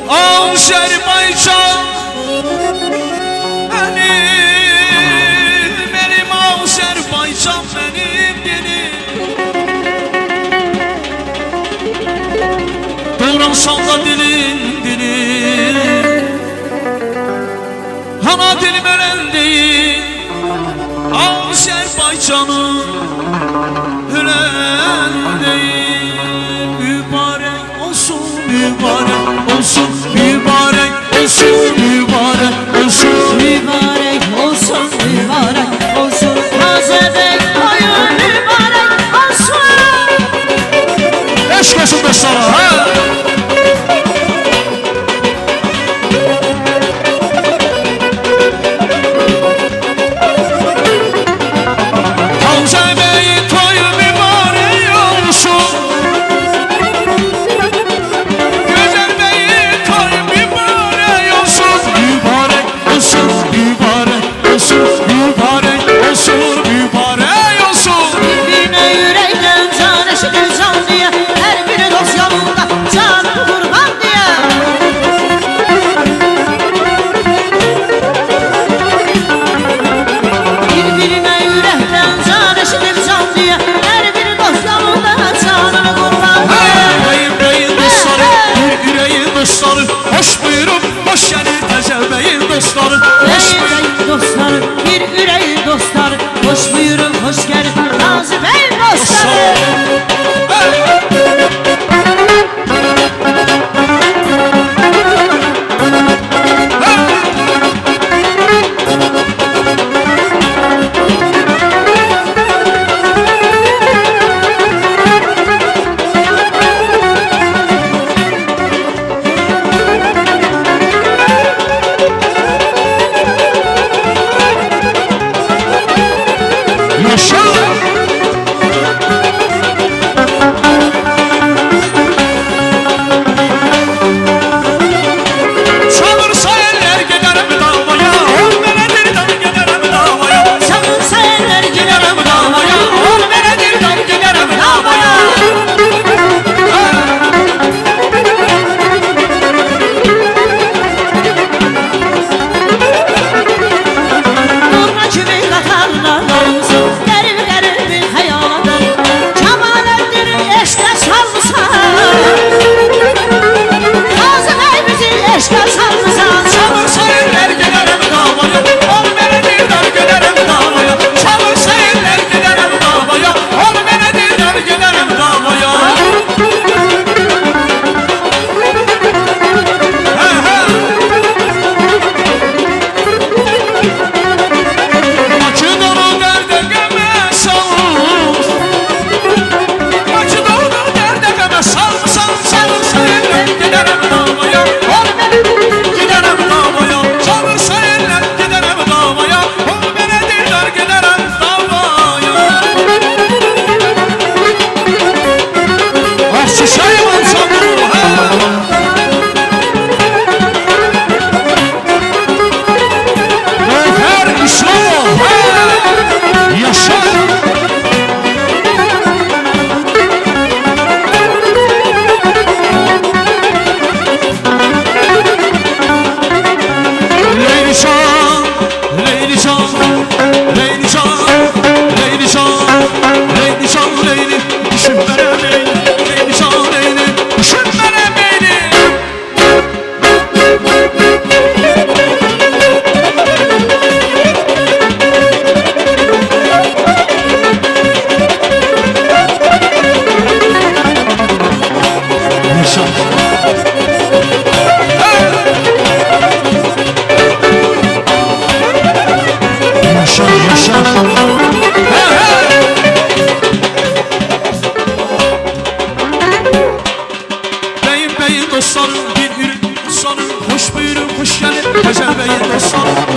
Azerbaycan benim Azerbaycan benim. Doğransan da dilin ana dilim ölen değil, Azerbaycan'ın ölen değil. Mübarek olsun, mübarek olsun, mübarek olsun, mübarek olsun, Mübarek olsun, mübarek olsun, Azerbaycan mübarek olsun. Eşk olsun dostlara. Dostlar, bir yüreği dostlar, hoş buyurun, hoş geldin, Nazım Bey dostlar. Dostlarım bir ürün dostlarım, hoş buyurun, hoş geldin, Tezel Bey'in dostlarım.